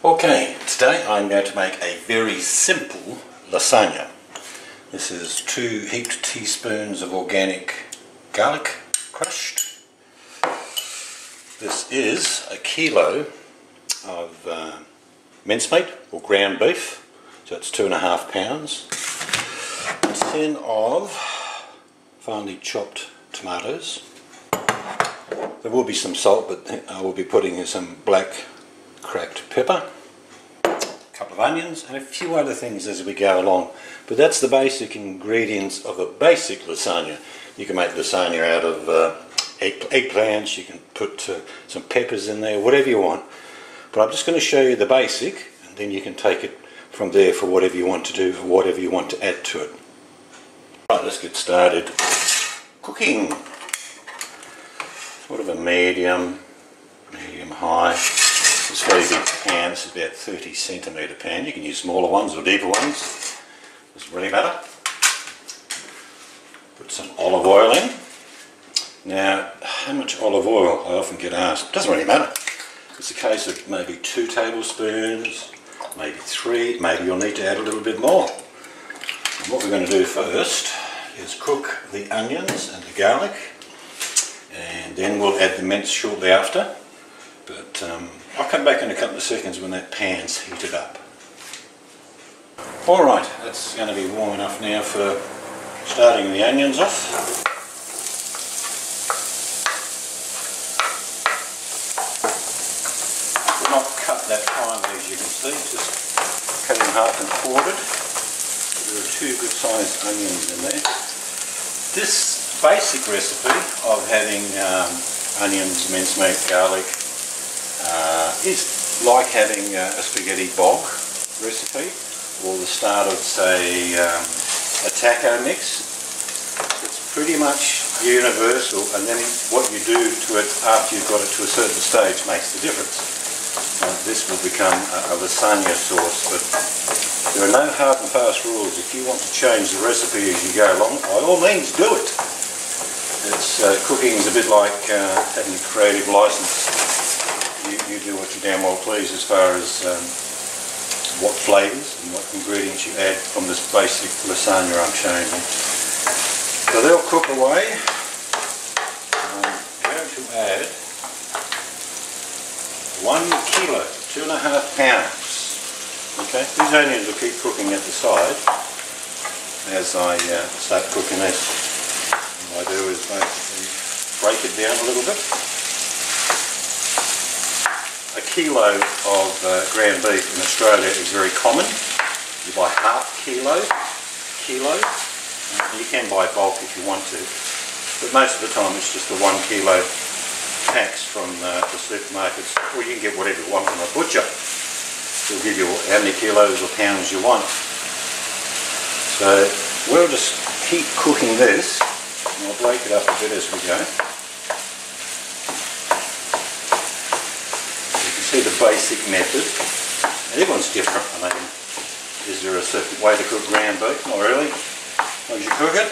Okay, today I'm going to make a very simple lasagna. This is 2 heaped teaspoons of organic garlic crushed. This is a kilo of mincemeat or ground beef, so it's 2.5 pounds. A tin of finely chopped tomatoes. There will be some salt, but I will be putting in some black cracked pepper, a couple of onions and a few other things as we go along. But that's the basic ingredients of a basic lasagna. You can make lasagna out of eggplants, you can put some peppers in there, whatever you want. But I'm just going to show you the basic, and then you can take it from there for whatever you want to do, for whatever you want to add to it. Right, let's get started cooking. Sort of a medium high. It's a very big pan. It's about 30 centimetre pan. You can use smaller ones or deeper ones. Doesn't really matter. Put some olive oil in. Now, how much olive oil? I often get asked. Doesn't really matter. It's a case of maybe 2 tablespoons, maybe 3. Maybe you'll need to add a little bit more. And what we're going to do first is cook the onions and the garlic, and then we'll add the mince shortly after. But I'll come back in a couple of seconds when that pan's heated up. Alright, that's going to be warm enough now for starting the onions off. We'll not cut that finely, as you can see, just cut in half and quartered. There are 2 good sized onions in there. This basic recipe of having onions, mincemeat, garlic is like having a spaghetti bog recipe, or the start of, say, a taco mix. It's pretty much universal, and then what you do to it after you've got it to a certain stage makes the difference. This will become a lasagna sauce, but there are no hard and fast rules. If you want to change the recipe as you go along, by all means do it. Cooking is a bit like having a creative license. You do what you damn well please as far as what flavours and what ingredients you add from this basic lasagna I'm showing you. So they'll cook away. I'm going to add 1 kilo, 2.5 pounds. Okay, these onions will keep cooking at the side as I start cooking this. What I do is basically break it down a little bit. A kilo of ground beef in Australia is very common. You buy half kilo. You can buy bulk if you want to, but most of the time it's just the 1 kilo packs from the supermarkets, or you can get whatever you want from a butcher. They'll give you how many kilos or pounds you want. So we'll just keep cooking this, and I'll break it up a bit as we go. See the basic method. Everyone's different. I mean, is there a certain way to cook ground beef? Not really. As long as you cook it.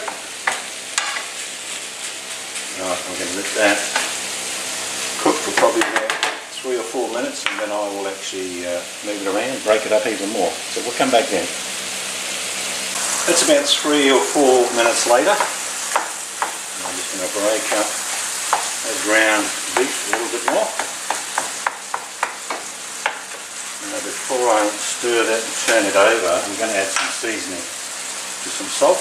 Right, I'm going to let that cook for probably about 3 or 4 minutes, and then I will actually move it around, break it up even more. So we'll come back then. That's about 3 or 4 minutes later. And I'm just going to break up that ground beef a little bit more. Now before I stir that and turn it over, I'm going to add some seasoning. Just some salt.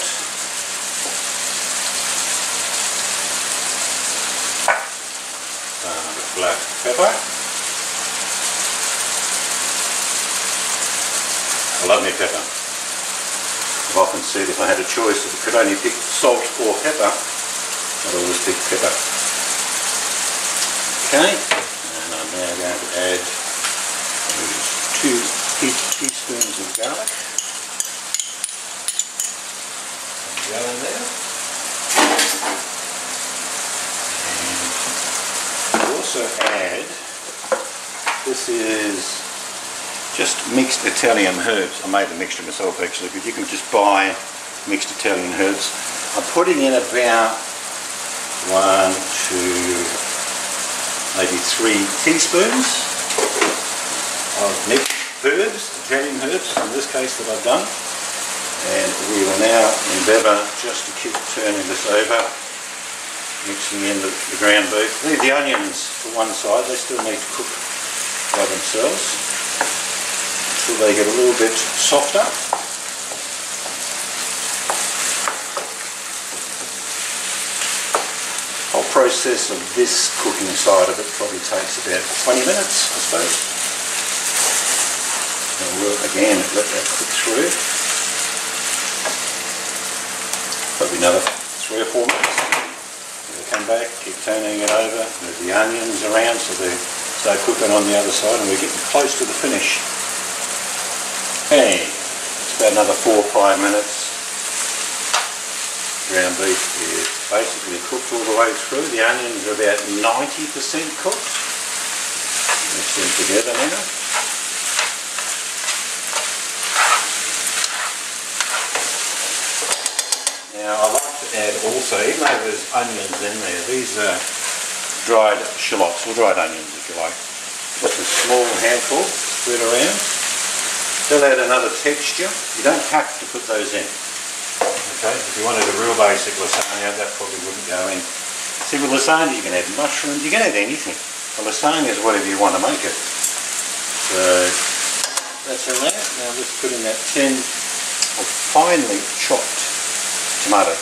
Black pepper. I love me pepper. I've often said if I had a choice, if I could only pick salt or pepper, I'd always pick pepper. Okay, and I'm now going to add 2 heaped teaspoons of garlic. Go in there. And also add, this is just mixed Italian herbs. I made the mixture myself actually, but you can just buy mixed Italian herbs. I'm putting in about 1, 2, maybe 3 teaspoons of mixed herbs, Italian herbs in this case that I've done. And we will now endeavour just to keep turning this over, mixing in the ground beef. Leave the onions to one side, they still need to cook by themselves until they get a little bit softer. The whole process of this cooking side of it probably takes about 20 minutes, I suppose. And we'll again let that cook through. Probably another 3 or 4 minutes. We'll come back, keep turning it over, move the onions around so they start cooking on the other side, and we're getting close to the finish. Okay, it's about another 4 or 5 minutes. Ground beef is basically cooked all the way through. The onions are about 90% cooked. Mix them together now. Now I like to add also, even though there's onions in there, these are dried shallots, or dried onions if you like. Just a small handful spread around. They'll add another texture. You don't have to put those in. Okay, if you wanted a real basic lasagna, that probably wouldn't go in. See, with lasagna you can add mushrooms, you can add anything. A lasagna is whatever you want to make it. So that's in there. Now let's put in that tin of finely chopped tomato.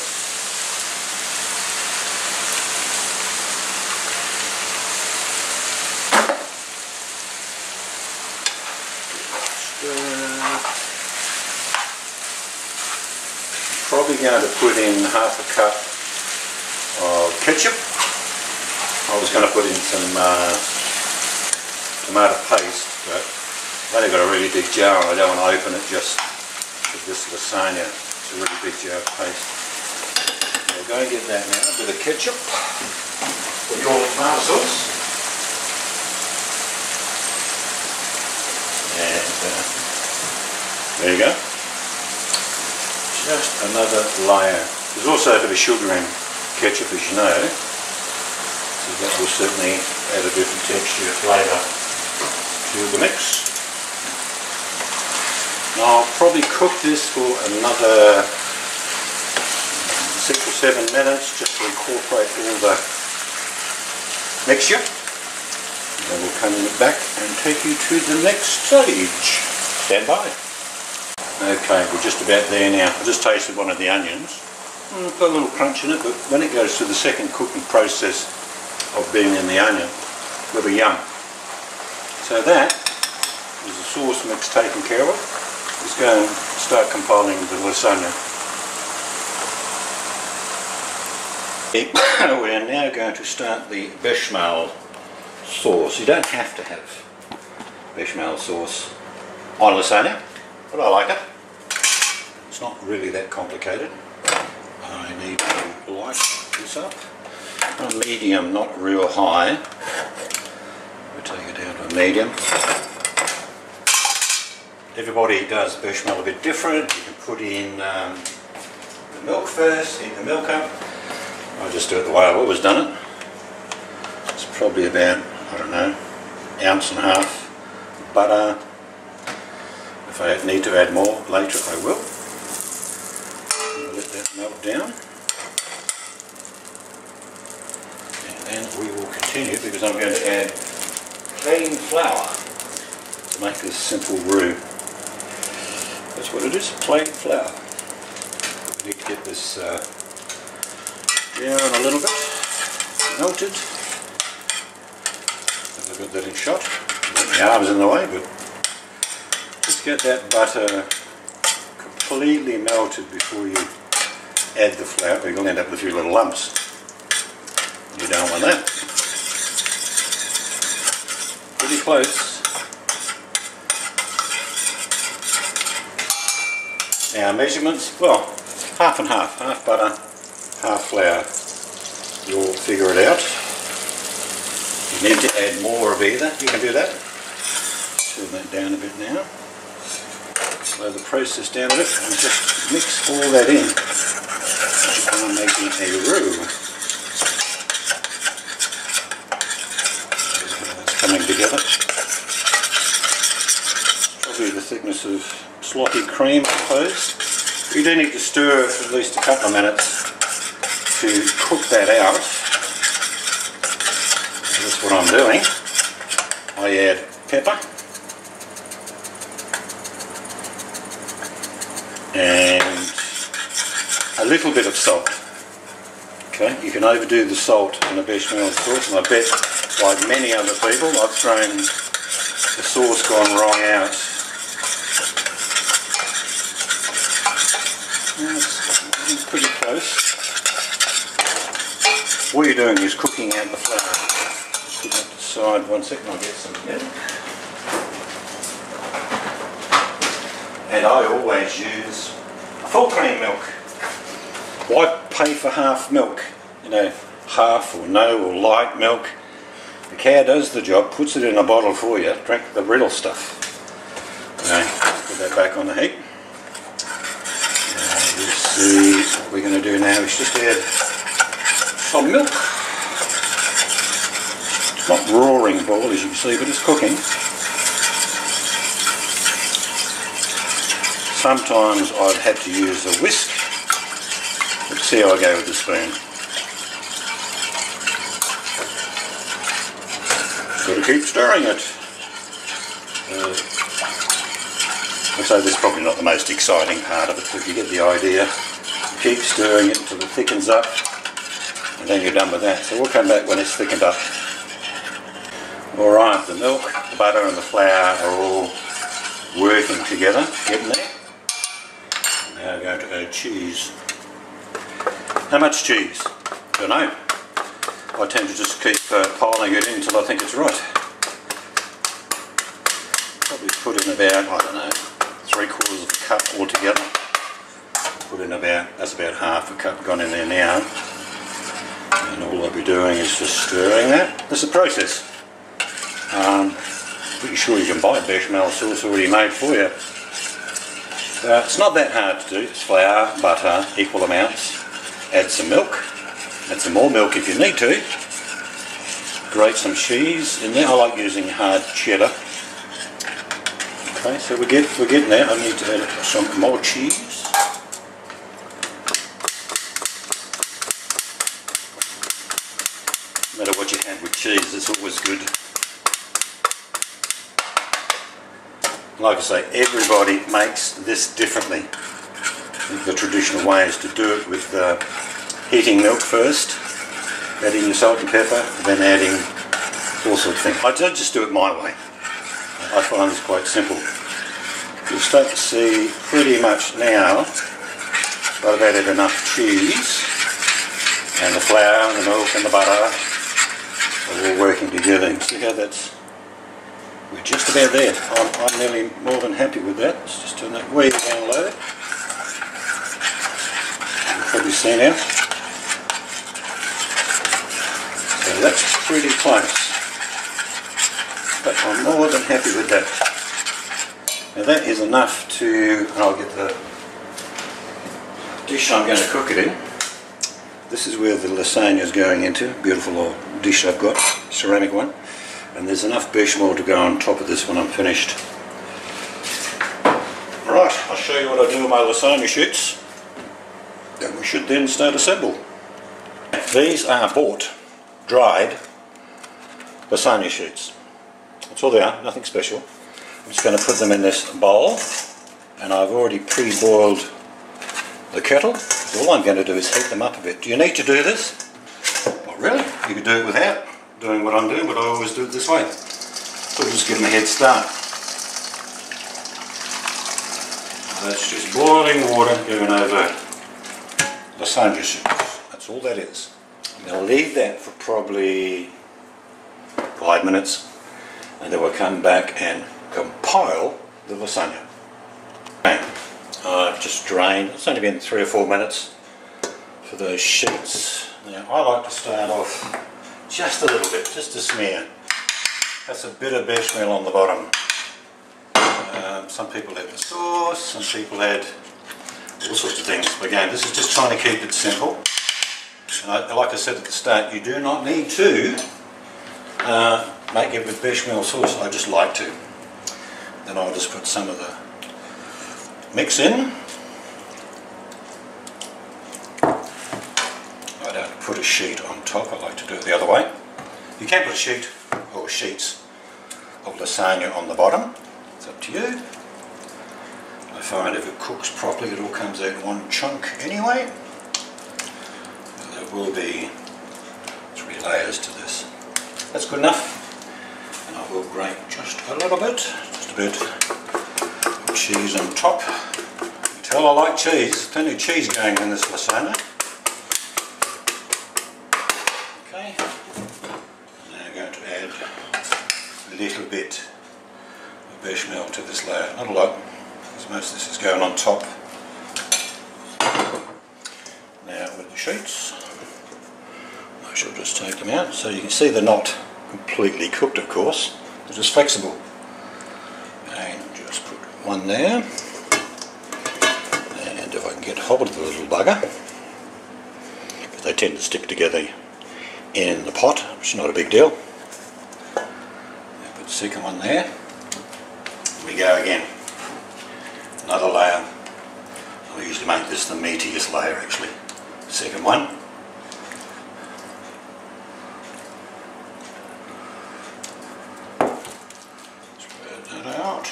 Probably going to put in half a cup of ketchup. I was going to put in some tomato paste, but I've only got a really big jar and I don't want to open it just with this lasagna. It's a really big jar of paste. So we'll go and get that now. A bit of ketchup. Put your tomato sauce. And there you go. Just another layer. There's also a bit of sugar in ketchup, as you know, so that will certainly add a different texture, flavour to the mix. Now I'll probably cook this for another 6 or 7 minutes just to incorporate all the mixture. And then we'll come back and take you to the next stage. Stand by. Okay, we're just about there now. I just tasted one of the onions. It's got a little crunch in it, but when it goes through the second cooking process of being in the onion, it'll be yum. So that is the sauce mix taken care of. Let's go and start compiling the lasagna. We're now going to start the bechamel sauce. You don't have to have bechamel sauce on lasagna, but I like it. It's not really that complicated. I need to light this up. A medium, not real high. We'll take it down to a medium. Everybody does bechamel a bit different. You can put in the milk first, heat the milk up. I'll just do it the way I've always done it. It's probably about, I don't know, 1.5 ounces of butter. If I need to add more later, I will. I'll let that melt down. And then we will continue because I'm going to add plain flour to make this simple roux. That's what it is, plain flour. We need to get this down a little bit, melted. I've got that in shot. The arm's in the way, but just get that butter completely melted before you add the flour, or you'll end up with a few little lumps. You don't want that. Pretty close. Now measurements, well, half and half. Half butter, half flour. You'll figure it out. You need to add more of either. You can do that. Turn that down a bit now. Slow the process down a bit and just mix all that in. I'm making a roux. It's coming together. thickness of sloppy cream, I suppose. You do need to stir it for at least a couple of minutes to cook that out. That's what I'm doing. I add pepper and a little bit of salt. Okay, you can overdo the salt in a bechamel sauce, and I bet, like many other people, I've thrown the sauce gone wrong out. It's pretty close. What you're doing is cooking out the flour. Just put that aside 1 second, I'll get some milk. And I always use full cream milk. Why pay for half milk? You know, half or no or light milk. The cow does the job, puts it in a bottle for you, drink the real stuff. Okay, put that back on the heat. You'll see what we're going to do now is just add some milk. It's not roaring boil as you can see, but it's cooking. Sometimes I've had to use a whisk, but see how I go with the spoon. Got to keep stirring it. I'd say that's probably not the most exciting part of it, but you get the idea. Keep stirring it until it thickens up, and then you're done with that. So we'll come back when it's thickened up. Alright, the milk, the butter and the flour are all working together, getting there. Now we're going to add cheese. How much cheese? I don't know. I tend to just keep piling it in until I think it's right. Probably put in about, I don't know, 3/4 of a cup altogether. Put in about, that's about half a cup gone in there now. And all I'll be doing is just stirring that. That's the process. Pretty sure you can buy bechamel sauce already made for you. It's not that hard to do. It's flour, butter, equal amounts. Add some milk. Add some more milk if you need to. Grate some cheese in there. I like using hard cheddar. Okay, so we're getting there. I need to add some more cheese. No matter what you have with cheese, it's always good. Like I say, everybody makes this differently. I think the traditional way is to do it with heating milk first, adding your salt and pepper, then adding all sorts of things. I don't just do it my way. I find it's quite simple. You'll start to see pretty much now that I've added enough cheese, and the flour and the milk and the butter are all working together. You see how that's... We're just about there. I'm nearly more than happy with that. Let's just turn that way down low. You can probably see now. So that's pretty close. But I'm more than happy with that. Now that is enough to... And I'll get the dish I'm going to cook it in. This is where the lasagna is going into. Beautiful old dish I've got. Ceramic one. And there's enough bechamel to go on top of this when I'm finished. Right, I'll show you what I do with my lasagna shoots. And we should then start assemble. These are bought, dried lasagna shoots. That's all they are, nothing special. I'm just going to put them in this bowl, and I've already pre-boiled the kettle. All I'm going to do is heat them up a bit. Do you need to do this? Not really. You could do it without doing what I'm doing, but I always do it this way. So we'll just give them a head start. That's just boiling water going over lasagna shoots. That's all that is. I'm going to leave that for probably 5 minutes, and then we'll come back and compile the lasagna. Okay. I've just drained. It's only been 3 or 4 minutes for those sheets. Now I like to start off just a little bit, just a smear. That's a bit of bechamel on the bottom. Some people add the sauce, some people add all sorts of things. But again, this is just trying to keep it simple. And like I said at the start, you do not need to make it with bechamel sauce. I just like to. Then I'll just put some of the mix in. I don't put a sheet on top, I like to do it the other way. You can put a sheet or sheets of lasagna on the bottom, it's up to you. I find if it cooks properly it all comes out in one chunk anyway. There will be 3 layers to this. That's good enough. And I will grate just a little bit, just a bit of cheese on top. You can tell I like cheese, there's plenty of cheese going in this lasagna. Okay, now I'm going to add a little bit of bechamel to this layer, not a lot, because most of this is going on top. Now with the sheets, I shall just take them out so you can see they're not completely cooked, of course, they're just flexible. And just put one there, and if I can get hold of the little bugger, because they tend to stick together in the pot, which is not a big deal. Put the second one there, and we go again. Another layer. I usually make this the meatiest layer actually. Second one. Out.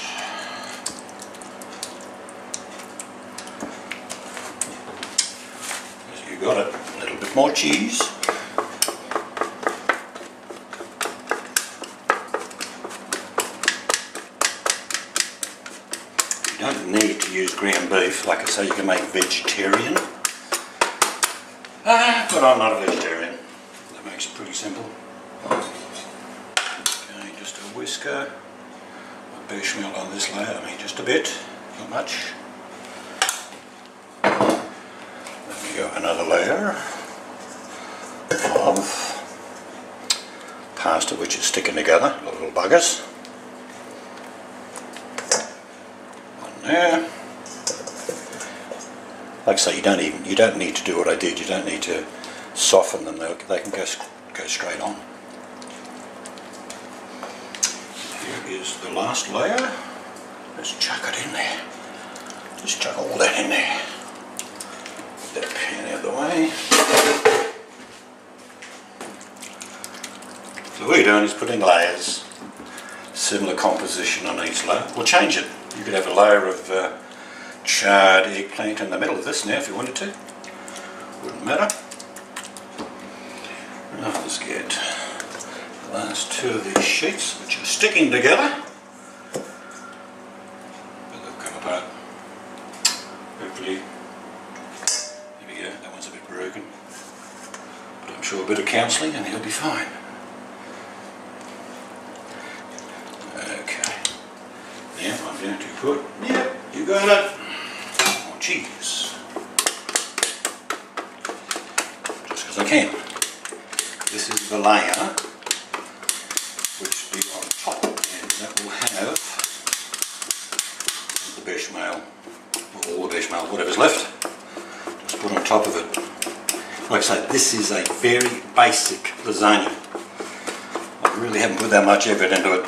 As you got it, a little bit more cheese. You don't need to use ground beef, like I say, you can make vegetarian. But I'm not a vegetarian. That makes it pretty simple. Okay, just a whisker. Bechamel on this layer, I mean just a bit, not much. Then we got another layer of pasta which is sticking together, little buggers. One there. Like I say, you don't need to do what I did. You don't need to soften them. They can go straight on. Here is the last layer. Let's chuck it in there. Just chuck all that in there. Get that pan out of the way. So what you're doing is putting layers, similar composition on each layer. We'll change it. You could have a layer of charred eggplant in the middle of this now if you wanted to. Wouldn't matter. Now let's get the last 2 of these sheets which are sticking together. But they'll come apart. Hopefully. There we go, that one's a bit broken. But I'm sure a bit of counselling and he'll be fine. Okay. Now I'm going to put, yep, you got it, more cheese. Just because I can. This is the layer which will be on top, and that will have the bechamel, or all the bechamel, whatever's left. Just put on top of it. Like I say, this is a very basic lasagna. I really haven't put that much effort into it,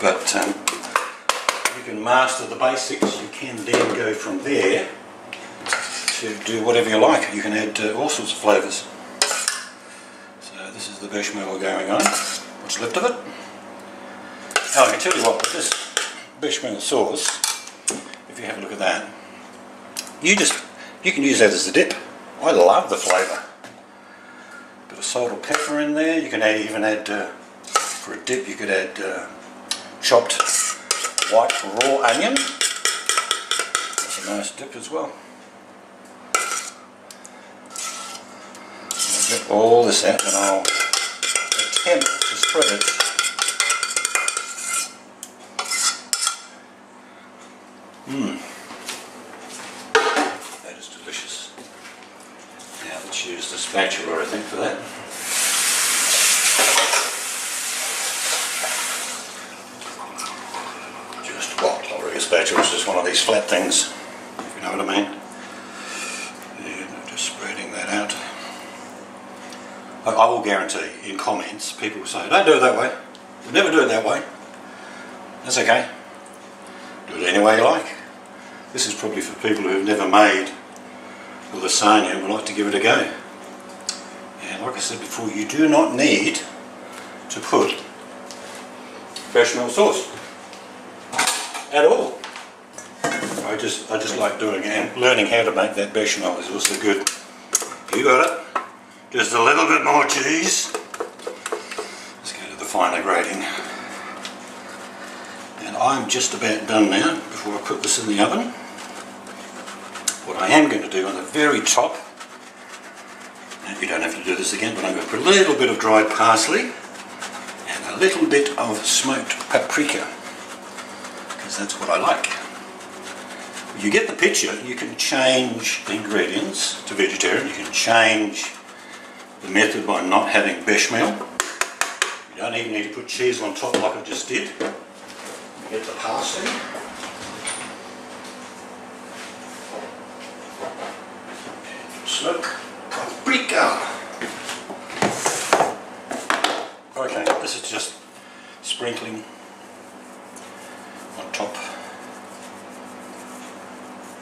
but if you can master the basics, you can then go from there to do whatever you like. You can add all sorts of flavours. This is the bechamel going on, what's left of it. Now I can tell you what, with this bechamel sauce, if you have a look at that, you can use that as a dip. I love the flavour. Bit of salt or pepper in there. You can even add, for a dip, you could add chopped white raw onion. That's a nice dip as well. Get all this out and I'll attempt to spread it. That is delicious. Now let's use the spatula, I think, for that. I'll rig a spatula, it's just one of these flat things, if you know what I mean. And I'm just spreading that out. I will guarantee in comments people will say, don't do it that way, we never do it that way. That's okay. Do it any way you like. This is probably for people who have never made a lasagna and would like to give it a go. And like I said before, you do not need to put bechamel sauce at all. I just like doing it, and learning how to make that bechamel is also good. You got it. Just a little bit more cheese. Let's go to the finer grating. And I'm just about done now before I put this in the oven. What I am going to do on the very top, and you don't have to do this again, but I'm going to put a little bit of dried parsley and a little bit of smoked paprika, because that's what I like. You get the picture. You can change the ingredients to vegetarian. You can change the method by not having bechamel. You don't even need to put cheese on top like I just did. Get the parsley. And smoked paprika. Okay, this is just sprinkling on top.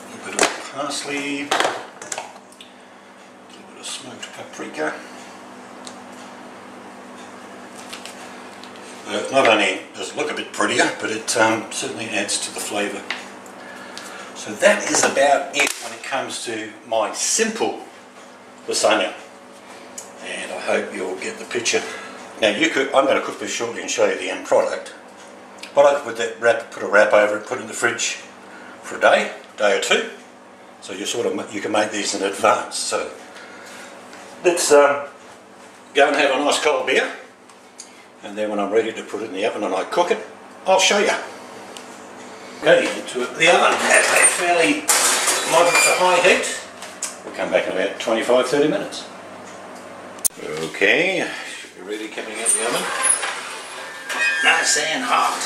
A little bit of parsley, a little bit of smoked paprika. Not only does it look a bit prettier, but it certainly adds to the flavour. So that is about it when it comes to my simple lasagna. And I hope you'll get the picture. Now I'm going to cook this shortly and show you the end product. But I could put a wrap over it, put it in the fridge for a day or two. So you can make these in advance. So let's go and have a nice cold beer. And then when I'm ready to put it in the oven and I cook it, I'll show you. Okay, into the oven at a fairly moderate to high heat. We'll come back in about 25-30 minutes. Okay, should be ready coming out the oven. Nice and hot.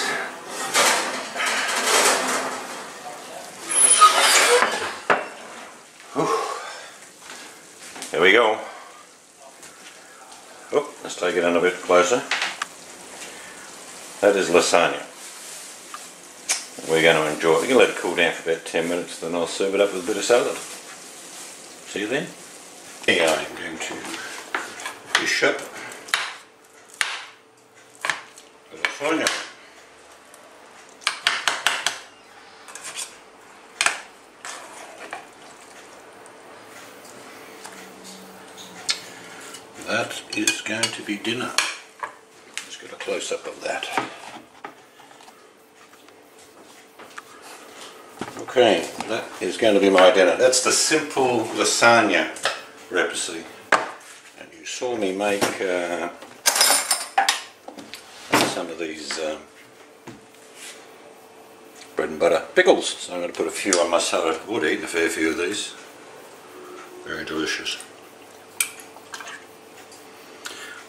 Whew. There we go. Oh, let's take it in a bit closer. That is lasagna. We're going to enjoy it. We're going to let it cool down for about 10 minutes, then I'll serve it up with a bit of salad. See you then. Here I'm going to fish up the lasagna. That is going to be dinner. Let's get a close-up of that. Okay, that is going to be my dinner. That's the simple lasagna recipe. And you saw me make some of these bread and butter pickles. So I'm going to put a few on my salad. I would eat a fair few of these. Very delicious.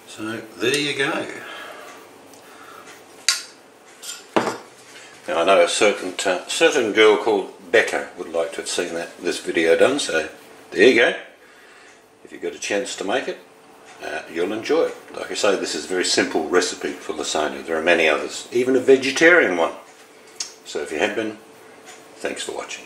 So there you go. Now I know a certain girl called Becca would like to have seen this video done, so there you go. If you get a chance to make it, you'll enjoy it. Like I say, this is a very simple recipe for lasagna. There are many others, even a vegetarian one. So if you have been, thanks for watching.